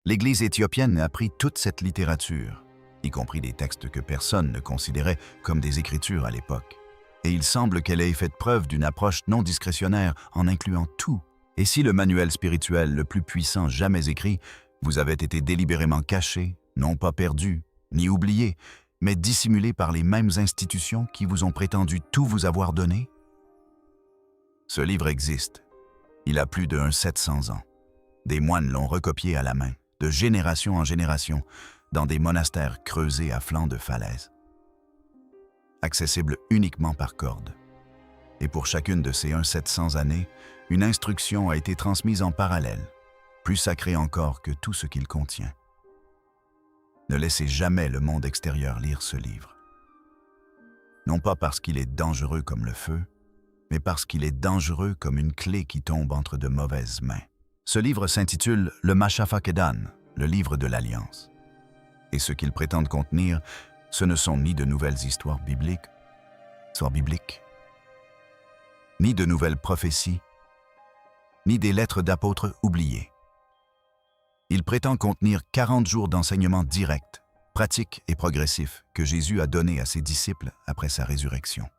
L'Église éthiopienne a pris toute cette littérature, y compris des textes que personne ne considérait comme des écritures à l'époque. Et il semble qu'elle ait fait preuve d'une approche non discrétionnaire en incluant tout. Et si le manuel spirituel le plus puissant jamais écrit vous avait été délibérément caché, non pas perdu, ni oublié, mais dissimulé par les mêmes institutions qui vous ont prétendu tout vous avoir donné? Ce livre existe. Il a plus de 700 ans. Des moines l'ont recopié à la main, de génération en génération, dans des monastères creusés à flanc de falaise. Accessible uniquement par corde. Et pour chacune de ces 700 années, une instruction a été transmise en parallèle, plus sacrée encore que tout ce qu'il contient. Ne laissez jamais le monde extérieur lire ce livre. Non pas parce qu'il est dangereux comme le feu, mais parce qu'il est dangereux comme une clé qui tombe entre de mauvaises mains. Ce livre s'intitule le Mashafa Kedan, le livre de l'Alliance. Et ce qu'il prétend contenir, ce ne sont ni de nouvelles histoires bibliques, ni de nouvelles prophéties, ni des lettres d'apôtres oubliées. Il prétend contenir 40 jours d'enseignement direct, pratique et progressif que Jésus a donné à ses disciples après sa résurrection.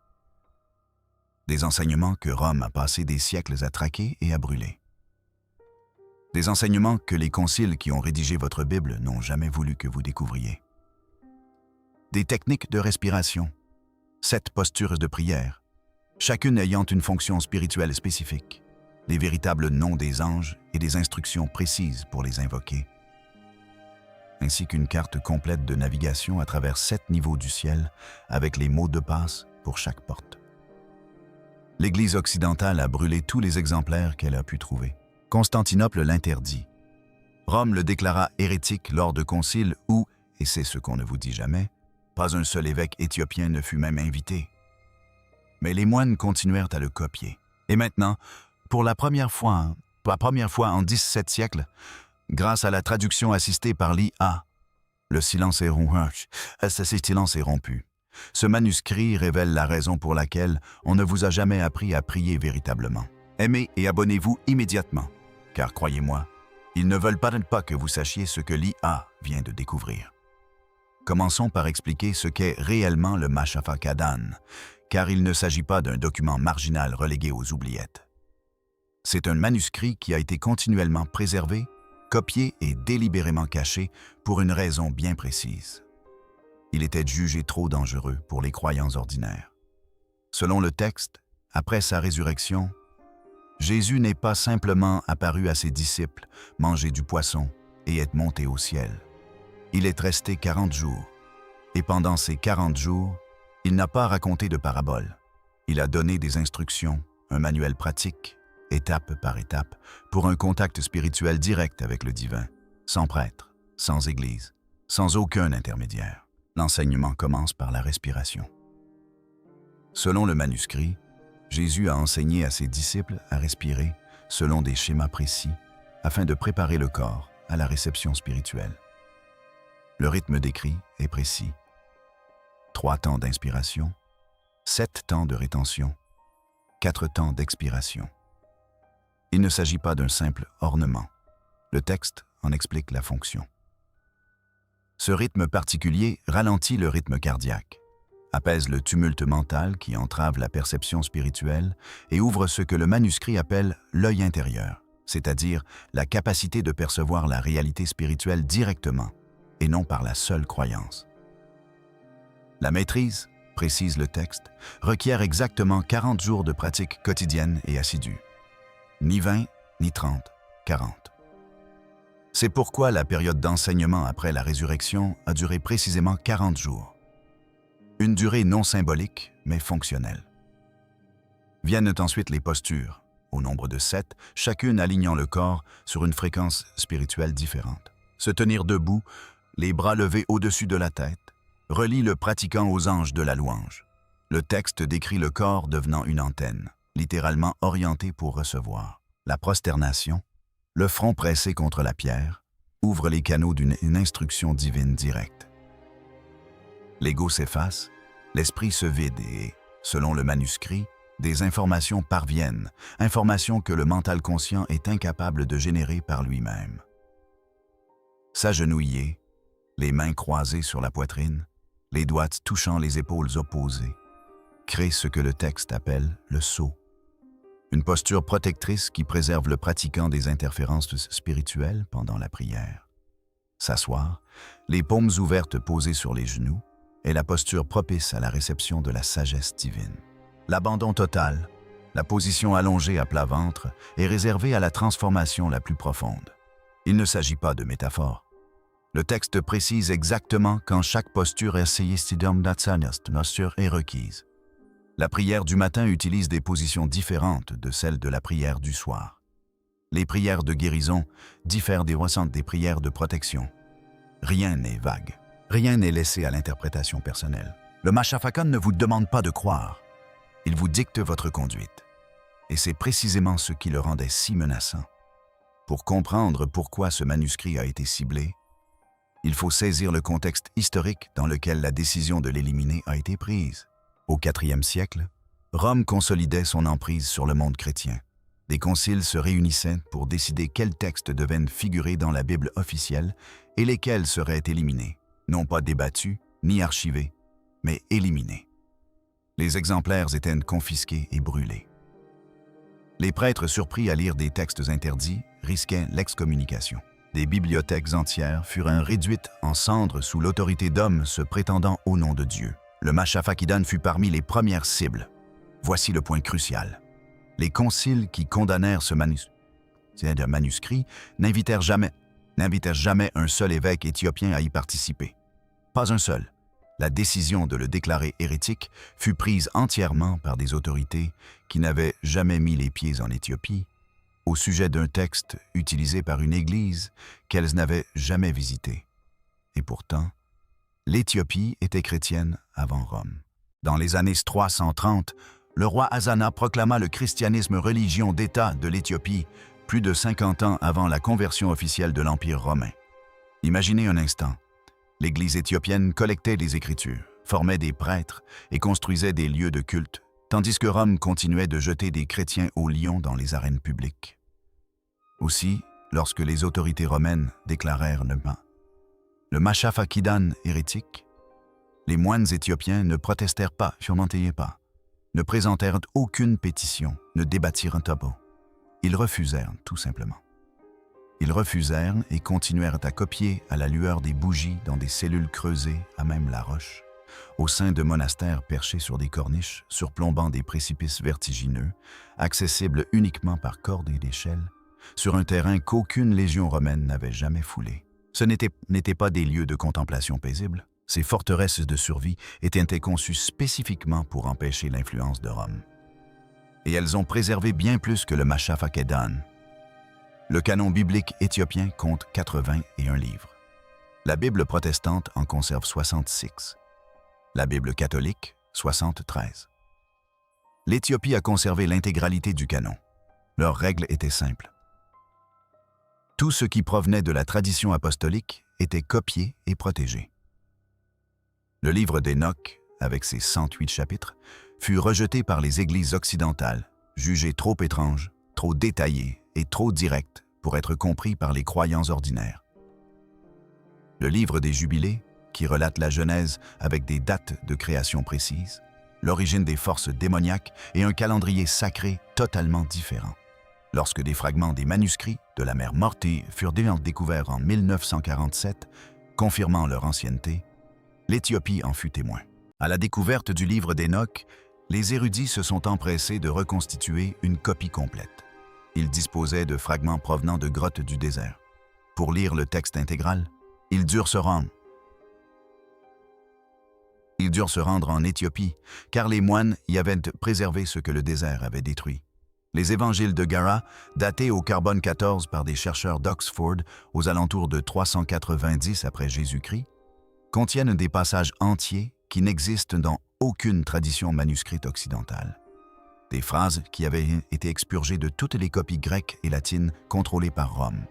Des enseignements que Rome a passé des siècles à traquer et à brûler. Des enseignements que les conciles qui ont rédigé votre Bible n'ont jamais voulu que vous découvriez. Des techniques de respiration, 7 postures de prière, chacune ayant une fonction spirituelle spécifique, les véritables noms des anges et des instructions précises pour les invoquer, ainsi qu'une carte complète de navigation à travers 7 niveaux du ciel avec les mots de passe pour chaque porte. L'Église occidentale a brûlé tous les exemplaires qu'elle a pu trouver. Constantinople l'interdit. Rome le déclara hérétique lors de conciles où, et c'est ce qu'on ne vous dit jamais, pas un seul évêque éthiopien ne fut même invité. Mais les moines continuèrent à le copier. Et maintenant, pour la première fois en 17 siècles, grâce à la traduction assistée par l'IA, le silence est rompu. Ce manuscrit révèle la raison pour laquelle on ne vous a jamais appris à prier véritablement. Aimez et abonnez-vous immédiatement, car croyez-moi, ils ne veulent pas que vous sachiez ce que l'IA vient de découvrir. Commençons par expliquer ce qu'est réellement le Mashafa Kedan, car il ne s'agit pas d'un document marginal relégué aux oubliettes. C'est un manuscrit qui a été continuellement préservé, copié et délibérément caché pour une raison bien précise. Il était jugé trop dangereux pour les croyants ordinaires. Selon le texte, après sa résurrection, Jésus n'est pas simplement apparu à ses disciples, manger du poisson et être monté au ciel. Il est resté 40 jours, et pendant ces 40 jours, il n'a pas raconté de paraboles. Il a donné des instructions, un manuel pratique, étape par étape, pour un contact spirituel direct avec le divin, sans prêtre, sans église, sans aucun intermédiaire. L'enseignement commence par la respiration. Selon le manuscrit, Jésus a enseigné à ses disciples à respirer selon des schémas précis afin de préparer le corps à la réception spirituelle. Le rythme décrit est précis. 3 temps d'inspiration, 7 temps de rétention, 4 temps d'expiration. Il ne s'agit pas d'un simple ornement. Le texte en explique la fonction. Ce rythme particulier ralentit le rythme cardiaque, apaise le tumulte mental qui entrave la perception spirituelle et ouvre ce que le manuscrit appelle l'œil intérieur, c'est-à-dire la capacité de percevoir la réalité spirituelle directement et non par la seule croyance. La maîtrise, précise le texte, requiert exactement 40 jours de pratique quotidienne et assidue. Ni 20, ni 30, 40. C'est pourquoi la période d'enseignement après la résurrection a duré précisément 40 jours. Une durée non symbolique, mais fonctionnelle. Viennent ensuite les postures, au nombre de 7, chacune alignant le corps sur une fréquence spirituelle différente. Se tenir debout, les bras levés au-dessus de la tête, relie le pratiquant aux anges de la louange. Le texte décrit le corps devenant une antenne, littéralement orienté pour recevoir. La prosternation, le front pressé contre la pierre, ouvre les canaux d'une instruction divine directe. L'ego s'efface, l'esprit se vide et, selon le manuscrit, des informations parviennent, informations que le mental conscient est incapable de générer par lui-même. s'agenouiller, les mains croisées sur la poitrine, les doigts touchant les épaules opposées, crée ce que le texte appelle le sceau. Une posture protectrice qui préserve le pratiquant des interférences spirituelles pendant la prière. S'asseoir, les paumes ouvertes posées sur les genoux, est la posture propice à la réception de la sagesse divine. L'abandon total, la position allongée à plat ventre, est réservée à la transformation la plus profonde. Il ne s'agit pas de métaphore. Le texte précise exactement quand chaque posture est requise. La prière du matin utilise des positions différentes de celles de la prière du soir. Les prières de guérison diffèrent des prières de protection. Rien n'est vague. Rien n'est laissé à l'interprétation personnelle. Le Machafakan ne vous demande pas de croire. Il vous dicte votre conduite. Et c'est précisément ce qui le rendait si menaçant. Pour comprendre pourquoi ce manuscrit a été ciblé, il faut saisir le contexte historique dans lequel la décision de l'éliminer a été prise. Au IVe siècle, Rome consolidait son emprise sur le monde chrétien. Des conciles se réunissaient pour décider quels textes devaient figurer dans la Bible officielle et lesquels seraient éliminés, non pas débattus ni archivés, mais éliminés. Les exemplaires étaient confisqués et brûlés. Les prêtres surpris à lire des textes interdits risquaient l'excommunication. Des bibliothèques entières furent réduites en cendres sous l'autorité d'hommes se prétendant au nom de Dieu. Le Machafakidan fut parmi les premières cibles. Voici le point crucial. Les conciles qui condamnèrent ce manuscrit n'invitèrent jamais un seul évêque éthiopien à y participer. Pas un seul. La décision de le déclarer hérétique fut prise entièrement par des autorités qui n'avaient jamais mis les pieds en Éthiopie, au sujet d'un texte utilisé par une église qu'elles n'avaient jamais visité. Et pourtant, l'Éthiopie était chrétienne avant Rome. Dans les années 330, le roi Hasana proclama le christianisme religion d'État de l'Éthiopie plus de 50 ans avant la conversion officielle de l'Empire romain. Imaginez un instant. L'Église éthiopienne collectait des écritures, formait des prêtres et construisait des lieux de culte, tandis que Rome continuait de jeter des chrétiens au lion dans les arènes publiques. Aussi, lorsque les autorités romaines déclarèrent le Machafakidan hérétique, les moines éthiopiens ne protestèrent pas, ne présentèrent aucune pétition, ne débattirent un tabou. Ils refusèrent, tout simplement. Ils refusèrent et continuèrent à copier à la lueur des bougies dans des cellules creusées à même la roche, au sein de monastères perchés sur des corniches, surplombant des précipices vertigineux, accessibles uniquement par cordes et d'échelles, sur un terrain qu'aucune légion romaine n'avait jamais foulé. Ce n'étaient pas des lieux de contemplation paisible. Ces forteresses de survie étaient conçues spécifiquement pour empêcher l'influence de Rome. Et elles ont préservé bien plus que le Machafakedan. Le canon biblique éthiopien compte 81 livres. La Bible protestante en conserve 66. La Bible catholique, 73. L'Éthiopie a conservé l'intégralité du canon. Leurs règles étaient simples. Tout ce qui provenait de la tradition apostolique était copié et protégé. Le livre d'Enoch, avec ses 108 chapitres, fut rejeté par les églises occidentales, jugé trop étrange, trop détaillé et trop direct pour être compris par les croyants ordinaires. Le livre des Jubilés, qui relate la Genèse avec des dates de création précises, l'origine des forces démoniaques et un calendrier sacré totalement différent. Lorsque des fragments des manuscrits de la mer Mortée furent découverts en 1947, confirmant leur ancienneté, l'Éthiopie en fut témoin. À la découverte du livre d'Enoch, les érudits se sont empressés de reconstituer une copie complète. Ils disposaient de fragments provenant de grottes du désert. Pour lire le texte intégral, ils durent se rendre en Éthiopie, car les moines y avaient préservé ce que le désert avait détruit. Les évangiles de Gara, datés au carbone 14 par des chercheurs d'Oxford aux alentours de 390 après Jésus-Christ, contiennent des passages entiers qui n'existent dans aucune tradition manuscrite occidentale. Des phrases qui avaient été expurgées de toutes les copies grecques et latines contrôlées par Rome.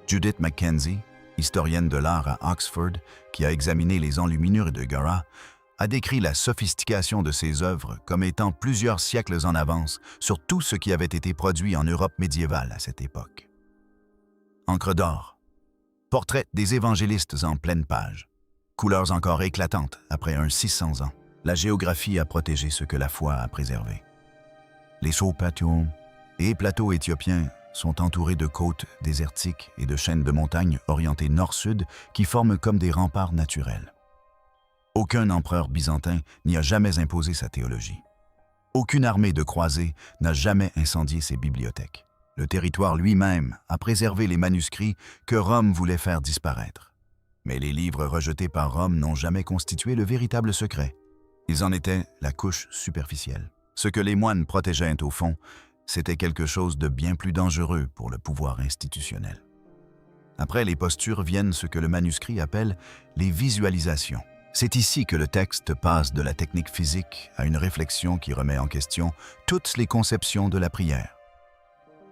Judith Mackenzie, historienne de l'art à Oxford, qui a examiné les enluminures de Gara, a décrit la sophistication de ses œuvres comme étant plusieurs siècles en avance sur tout ce qui avait été produit en Europe médiévale à cette époque. Encre d'or. Portrait des évangélistes en pleine page. Couleurs encore éclatantes après un 600 ans. La géographie a protégé ce que la foi a préservé. Les Sopations et plateaux éthiopiens sont entourés de côtes désertiques et de chaînes de montagnes orientées nord-sud qui forment comme des remparts naturels. Aucun empereur byzantin n'y a jamais imposé sa théologie. Aucune armée de croisés n'a jamais incendié ses bibliothèques. Le territoire lui-même a préservé les manuscrits que Rome voulait faire disparaître. Mais les livres rejetés par Rome n'ont jamais constitué le véritable secret. Ils en étaient la couche superficielle. Ce que les moines protégeaient au fond, c'était quelque chose de bien plus dangereux pour le pouvoir institutionnel. Après les postures viennent ce que le manuscrit appelle les visualisations. C'est ici que le texte passe de la technique physique à une réflexion qui remet en question toutes les conceptions de la prière.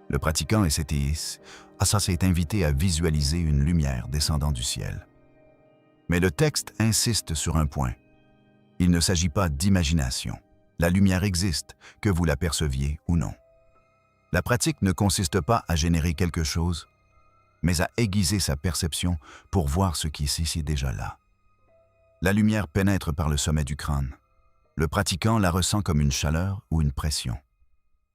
Le pratiquant écétéiste s'est invité à visualiser une lumière descendant du ciel. Mais le texte insiste sur un point. Il ne s'agit pas d'imagination. La lumière existe, que vous la perceviez ou non. La pratique ne consiste pas à générer quelque chose, mais à aiguiser sa perception pour voir ce qui est ici déjà là. La lumière pénètre par le sommet du crâne. Le pratiquant la ressent comme une chaleur ou une pression.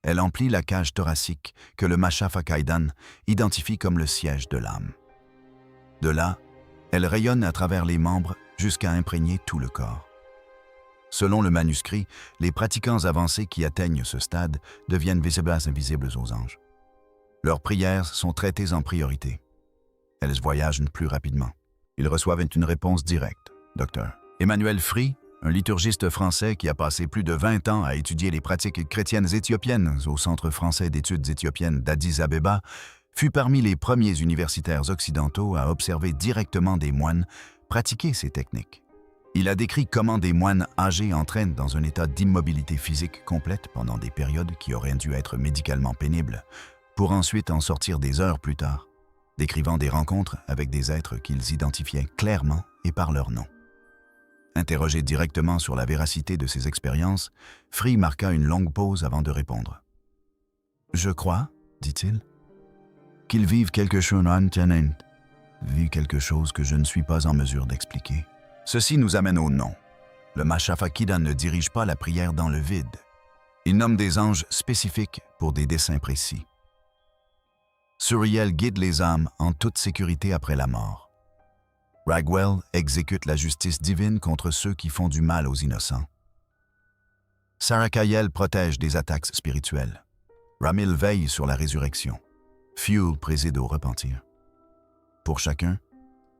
Elle emplit la cage thoracique que le Mashafa Kaidan identifie comme le siège de l'âme. De là, elle rayonne à travers les membres jusqu'à imprégner tout le corps. Selon le manuscrit, les pratiquants avancés qui atteignent ce stade deviennent invisibles aux anges. Leurs prières sont traitées en priorité. Elles voyagent plus rapidement. Ils reçoivent une réponse directe. Docteur Emmanuel Free, un liturgiste français qui a passé plus de 20 ans à étudier les pratiques chrétiennes éthiopiennes au Centre français d'études éthiopiennes d'Addis Abeba, fut parmi les premiers universitaires occidentaux à observer directement des moines pratiquer ces techniques. Il a décrit comment des moines âgés entraînent dans un état d'immobilité physique complète pendant des périodes qui auraient dû être médicalement pénibles, pour ensuite en sortir des heures plus tard, décrivant des rencontres avec des êtres qu'ils identifiaient clairement et par leur nom. Interrogé directement sur la véracité de ces expériences, Free marqua une longue pause avant de répondre. « Je crois, dit-il, qu'ils vivent quelque chose quelque chose que je ne suis pas en mesure d'expliquer. Ceci nous amène au nom. Le Mashafa Kaidan ne dirige pas la prière dans le vide. Il nomme des anges spécifiques pour des desseins précis. Suriel guide les âmes en toute sécurité après la mort. Ragwell exécute la justice divine contre ceux qui font du mal aux innocents. Sarakayel protège des attaques spirituelles. Ramil veille sur la résurrection. Fuel préside au repentir. Pour chacun,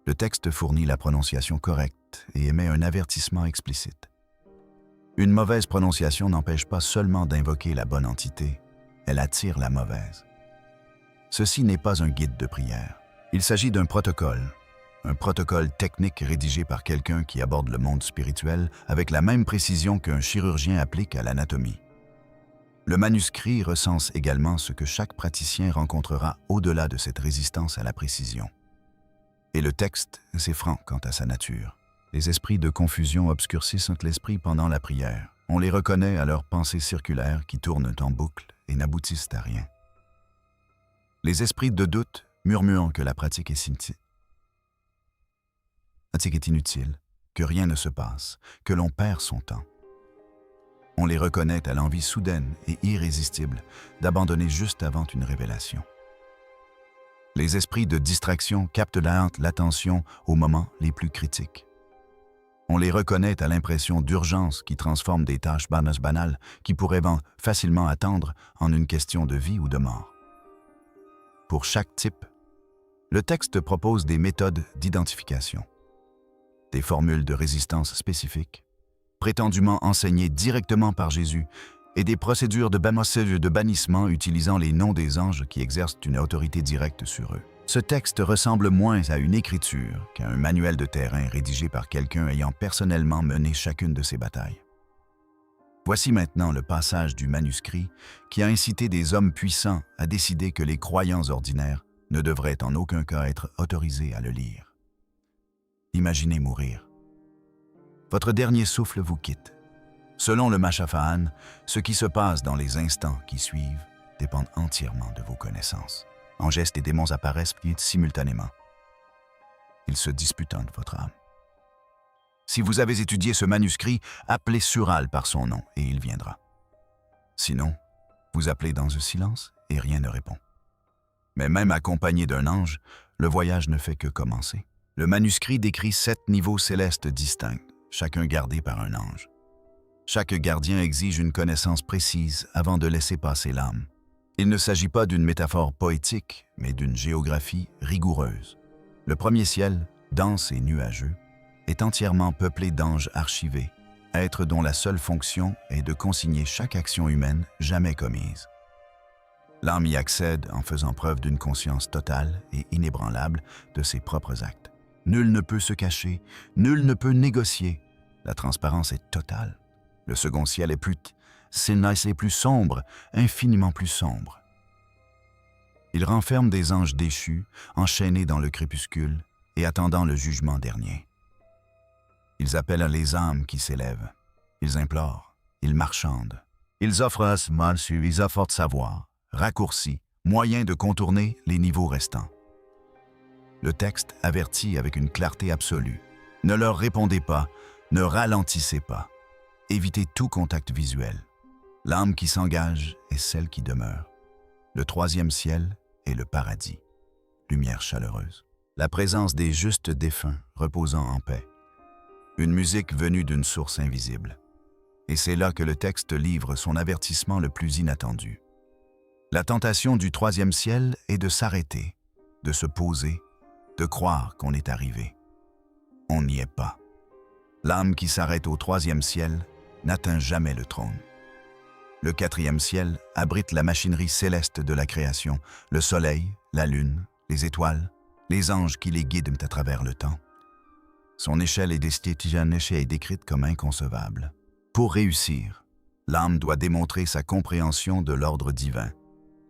le texte fournit la prononciation correcte et émet un avertissement explicite. Une mauvaise prononciation n'empêche pas seulement d'invoquer la bonne entité, elle attire la mauvaise. Ceci n'est pas un guide de prière. Il s'agit d'un protocole, un protocole technique rédigé par quelqu'un qui aborde le monde spirituel avec la même précision qu'un chirurgien applique à l'anatomie. Le manuscrit recense également ce que chaque praticien rencontrera au-delà de cette résistance à la précision. Et le texte, c'est franc quant à sa nature. Les esprits de confusion obscurcissent l'esprit pendant la prière. On les reconnaît à leurs pensées circulaires qui tournent en boucle et n'aboutissent à rien. Les esprits de doute murmurent que la pratique est inutile, que rien ne se passe, que l'on perd son temps. On les reconnaît à l'envie soudaine et irrésistible d'abandonner juste avant une révélation. Les esprits de distraction captent l'attention aux moments les plus critiques. On les reconnaît à l'impression d'urgence qui transforme des tâches banales qui pourraient facilement attendre en une question de vie ou de mort. Pour chaque type, le texte propose des méthodes d'identification, des formules de résistance spécifiques, prétendument enseignées directement par Jésus, et des procédures de bannissement utilisant les noms des anges qui exercent une autorité directe sur eux. Ce texte ressemble moins à une écriture qu'à un manuel de terrain rédigé par quelqu'un ayant personnellement mené chacune de ces batailles. Voici maintenant le passage du manuscrit qui a incité des hommes puissants à décider que les croyants ordinaires ne devraient en aucun cas être autorisés à le lire. Imaginez mourir. Votre dernier souffle vous quitte. Selon le Mashafa'an, ce qui se passe dans les instants qui suivent dépend entièrement de vos connaissances. En gestes, les démons apparaissent simultanément. il se disputant de votre âme. Si vous avez étudié ce manuscrit, appelez Sural par son nom et il viendra. Sinon, vous appelez dans le silence et rien ne répond. Mais même accompagné d'un ange, le voyage ne fait que commencer. Le manuscrit décrit 7 niveaux célestes distincts, chacun gardé par un ange. Chaque gardien exige une connaissance précise avant de laisser passer l'âme. Il ne s'agit pas d'une métaphore poétique, mais d'une géographie rigoureuse. Le premier ciel, dense et nuageux, est entièrement peuplé d'anges archivés, êtres dont la seule fonction est de consigner chaque action humaine jamais commise. L'âme y accède en faisant preuve d'une conscience totale et inébranlable de ses propres actes. Nul ne peut se cacher, nul ne peut négocier. La transparence est totale. Le second ciel est plus sombre, infiniment plus sombre. Il renferme des anges déchus, enchaînés dans le crépuscule et attendant le jugement dernier. Ils appellent les âmes qui s'élèvent. Ils implorent, ils marchandent. Ils offrent à ce mal, ils offrent savoir, raccourcis, moyens de contourner les niveaux restants. Le texte avertit avec une clarté absolue. Ne leur répondez pas, ne ralentissez pas. Évitez tout contact visuel. L'âme qui s'engage est celle qui demeure. Le troisième ciel est le paradis. Lumière chaleureuse. La présence des justes défunts reposant en paix. Une musique venue d'une source invisible. Et c'est là que le texte livre son avertissement le plus inattendu. La tentation du troisième ciel est de s'arrêter, de se poser, de croire qu'on est arrivé. On n'y est pas. L'âme qui s'arrête au troisième ciel n'atteint jamais le trône. Le quatrième ciel abrite la machinerie céleste de la création, le soleil, la lune, les étoiles, les anges qui les guident à travers le temps. Son échelle est décrite comme inconcevable. Pour réussir, l'âme doit démontrer sa compréhension de l'ordre divin,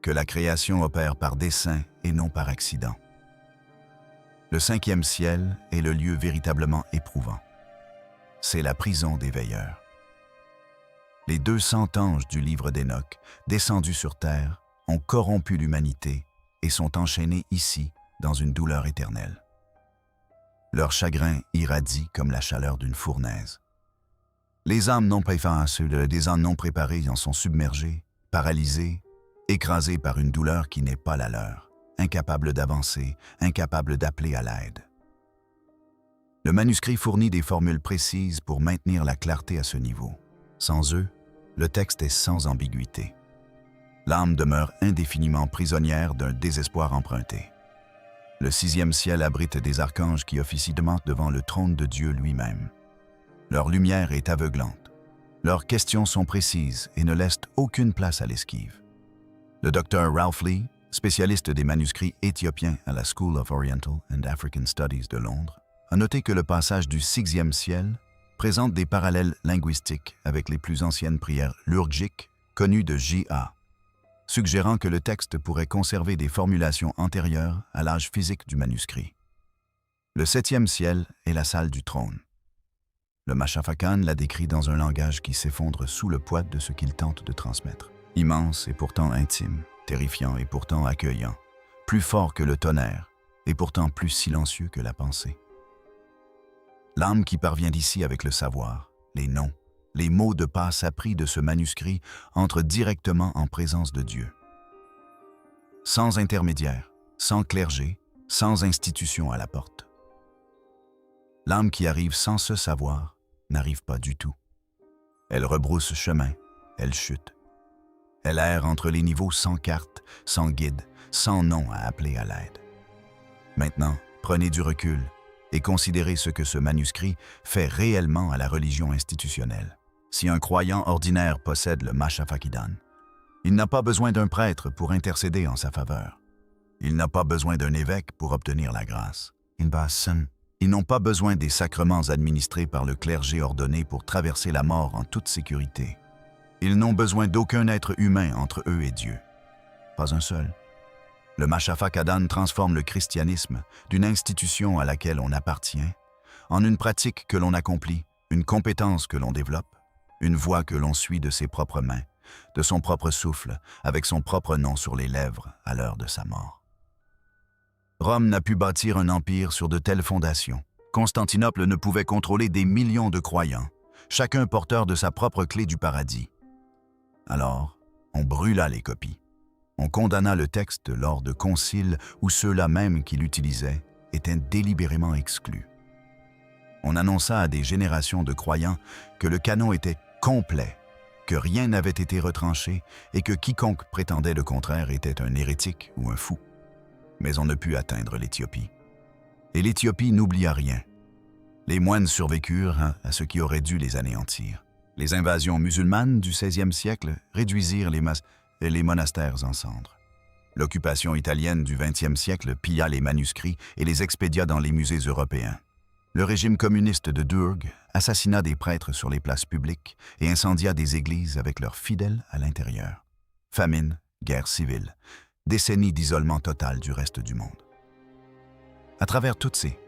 que la création opère par dessein et non par accident. Le cinquième ciel est le lieu véritablement éprouvant. C'est la prison des veilleurs. Les 200 anges du livre d'Hénoch, descendus sur terre, ont corrompu l'humanité et sont enchaînés ici dans une douleur éternelle. Leur chagrin irradie comme la chaleur d'une fournaise. Les âmes non préparées, des âmes non préparées en sont submergées, paralysées, écrasées par une douleur qui n'est pas la leur, incapables d'avancer, incapables d'appeler à l'aide. Le manuscrit fournit des formules précises pour maintenir la clarté à ce niveau. Sans eux, le texte est sans ambiguïté. L'âme demeure indéfiniment prisonnière d'un désespoir emprunté. Le sixième ciel abrite des archanges qui officient devant le trône de Dieu lui-même. Leur lumière est aveuglante. Leurs questions sont précises et ne laissent aucune place à l'esquive. Le docteur Ralph Lee, spécialiste des manuscrits éthiopiens à la School of Oriental and African Studies de Londres, a noté que le passage du sixième ciel présente des parallèles linguistiques avec les plus anciennes prières liturgiques connues de J.A., suggérant que le texte pourrait conserver des formulations antérieures à l'âge physique du manuscrit. Le septième ciel est la salle du trône. Le Machafakan l'a décrit dans un langage qui s'effondre sous le poids de ce qu'il tente de transmettre. Immense et pourtant intime, terrifiant et pourtant accueillant, plus fort que le tonnerre et pourtant plus silencieux que la pensée. L'âme qui parvient d'ici avec le savoir, les noms, les mots de passe appris de ce manuscrit entre directement en présence de Dieu. Sans intermédiaire, sans clergé, sans institution à la porte. L'âme qui arrive sans ce savoir n'arrive pas du tout. Elle rebrousse chemin, elle chute. Elle erre entre les niveaux sans carte, sans guide, sans nom à appeler à l'aide. Maintenant, prenez du recul et considérez ce que ce manuscrit fait réellement à la religion institutionnelle. Si un croyant ordinaire possède le Machafakidan, il n'a pas besoin d'un prêtre pour intercéder en sa faveur. Il n'a pas besoin d'un évêque pour obtenir la grâce. Ils n'ont pas besoin des sacrements administrés par le clergé ordonné pour traverser la mort en toute sécurité. Ils n'ont besoin d'aucun être humain entre eux et Dieu. Pas un seul. Le Machafakadan transforme le christianisme d'une institution à laquelle on appartient en une pratique que l'on accomplit, une compétence que l'on développe, une voie que l'on suit de ses propres mains, de son propre souffle, avec son propre nom sur les lèvres à l'heure de sa mort. Rome n'a pu bâtir un empire sur de telles fondations. Constantinople ne pouvait contrôler des millions de croyants, chacun porteur de sa propre clé du paradis. Alors, on brûla les copies. On condamna le texte lors de conciles où ceux-là même qui l'utilisaient étaient délibérément exclus. On annonça à des générations de croyants que le canon était complet, que rien n'avait été retranché et que quiconque prétendait le contraire était un hérétique ou un fou. Mais on ne put atteindre l'Éthiopie. Et l'Éthiopie n'oublia rien. Les moines survécurent à ce qui aurait dû les anéantir. Les invasions musulmanes du XVIe siècle réduisirent les monastères en cendres. L'occupation italienne du XXe siècle pilla les manuscrits et les expédia dans les musées européens. Le régime communiste de Durg assassina des prêtres sur les places publiques et incendia des églises avec leurs fidèles à l'intérieur. Famine, guerre civile, décennies d'isolement total du reste du monde. À travers toutes ces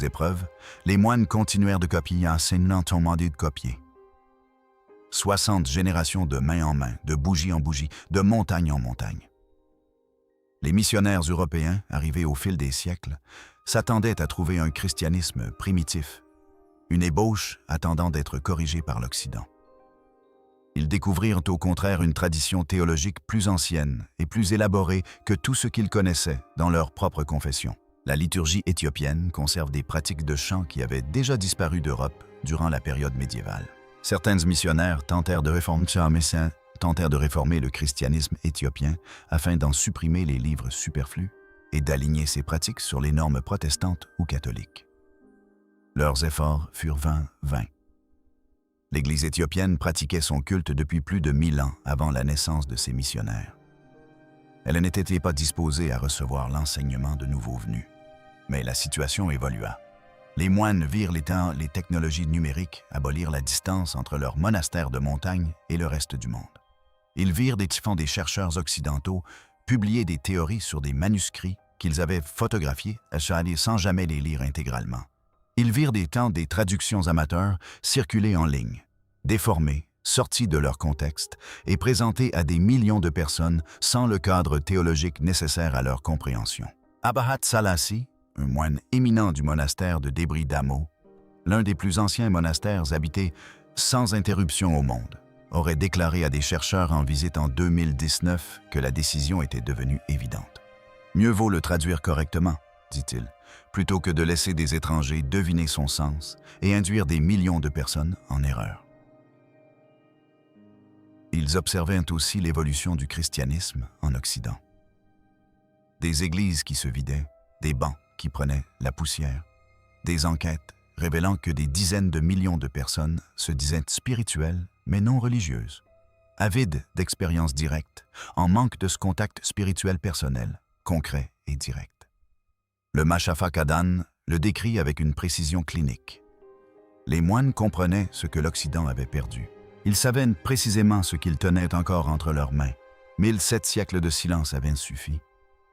épreuves, les moines continuèrent de copier enseignant de copier. 60 générations de main en main, de bougie en bougie, de montagne en montagne. Les missionnaires européens, arrivés au fil des siècles, s'attendaient à trouver un christianisme primitif, une ébauche attendant d'être corrigée par l'Occident. Ils découvrirent au contraire une tradition théologique plus ancienne et plus élaborée que tout ce qu'ils connaissaient dans leur propre confession. La liturgie éthiopienne conserve des pratiques de chant qui avaient déjà disparu d'Europe durant la période médiévale. Certains missionnaires tentèrent de réformer le christianisme éthiopien afin d'en supprimer les livres superflus et d'aligner ses pratiques sur les normes protestantes ou catholiques. Leurs efforts furent vains. L'Église éthiopienne pratiquait son culte depuis plus de 1000 ans avant la naissance de ses missionnaires. Elle n'était pas disposée à recevoir l'enseignement de nouveaux venus. Mais la situation évolua. Les moines virent les technologies numériques abolir la distance entre leur monastère de montagne et le reste du monde. Ils virent des chercheurs occidentaux publier des théories sur des manuscrits qu'ils avaient photographiés sans jamais les lire intégralement. Ils virent des traductions amateurs circuler en ligne, déformées, sorties de leur contexte et présentées à des millions de personnes sans le cadre théologique nécessaire à leur compréhension. Abahat Salassi, un moine éminent du monastère de Débris Damo, l'un des plus anciens monastères habités sans interruption au monde, aurait déclaré à des chercheurs en visite en 2019 que la décision était devenue évidente. « Mieux vaut le traduire correctement », dit-il, plutôt que de laisser des étrangers deviner son sens et induire des millions de personnes en erreur. Ils observaient aussi l'évolution du christianisme en Occident. Des églises qui se vidaient, des bancs qui prenaient la poussière, des enquêtes révélant que des dizaines de millions de personnes se disaient spirituelles mais non religieuses, avides d'expériences directes, en manque de ce contact spirituel personnel, concret et direct. Le Mashafa Kadan le décrit avec une précision clinique. Les moines comprenaient ce que l'Occident avait perdu. Ils savaient précisément ce qu'ils tenaient encore entre leurs mains. 1007 siècles de silence avaient suffi.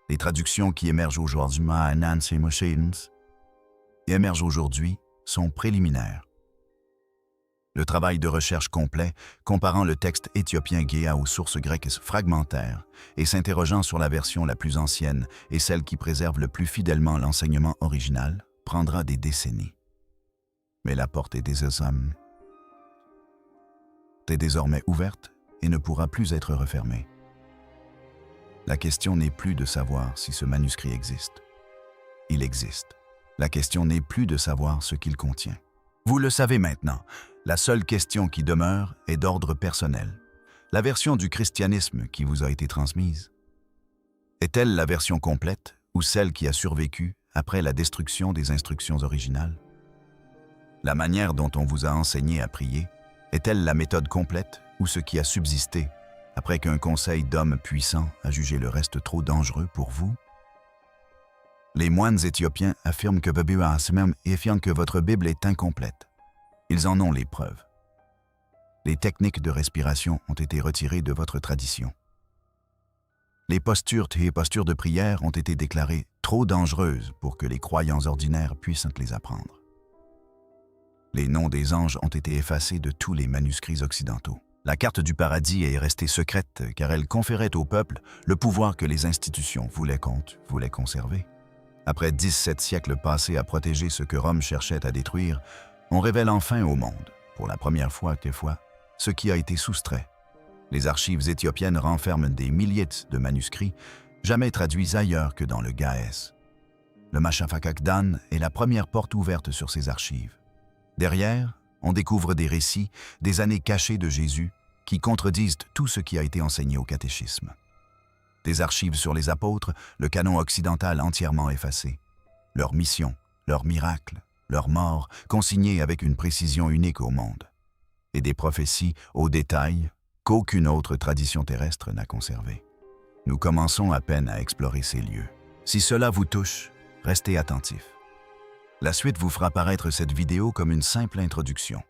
Les traductions qui émergent aujourd'hui sont préliminaires. Le travail de recherche complet, comparant le texte éthiopien Géa aux sources grecques fragmentaires et s'interrogeant sur la version la plus ancienne et celle qui préserve le plus fidèlement l'enseignement original, prendra des décennies. Mais la porte est désormais ouverte et ne pourra plus être refermée. La question n'est plus de savoir si ce manuscrit existe. Il existe. La question n'est plus de savoir ce qu'il contient. Vous le savez maintenant, la seule question qui demeure est d'ordre personnel. La version du christianisme qui vous a été transmise, est-elle la version complète ou celle qui a survécu après la destruction des instructions originales? La manière dont on vous a enseigné à prier, est-elle la méthode complète ou ce qui a subsisté après qu'un conseil d'hommes puissants a jugé le reste trop dangereux pour vous? Les moines éthiopiens affirment que votre Bible est incomplète. Ils en ont les preuves. Les techniques de respiration ont été retirées de votre tradition. Les postures de prière ont été déclarées trop dangereuses pour que les croyants ordinaires puissent les apprendre. Les noms des anges ont été effacés de tous les manuscrits occidentaux. La carte du paradis est restée secrète car elle conférait au peuple le pouvoir que les institutions voulaient conserver. Après 17 siècles passés à protéger ce que Rome cherchait à détruire, on révèle enfin au monde, pour la première fois toutefois, ce qui a été soustrait. Les archives éthiopiennes renferment des milliers de manuscrits, jamais traduits ailleurs que dans le Gaès. Le Machafakakdan est la première porte ouverte sur ces archives. Derrière, on découvre des récits, des années cachées de Jésus, qui contredisent tout ce qui a été enseigné au catéchisme. Des archives sur les apôtres, le canon occidental entièrement effacé. Leur mission, leurs miracles, leurs morts, consignés avec une précision unique au monde. Et des prophéties au détail qu'aucune autre tradition terrestre n'a conservées. Nous commençons à peine à explorer ces lieux. Si cela vous touche, restez attentifs. La suite vous fera paraître cette vidéo comme une simple introduction.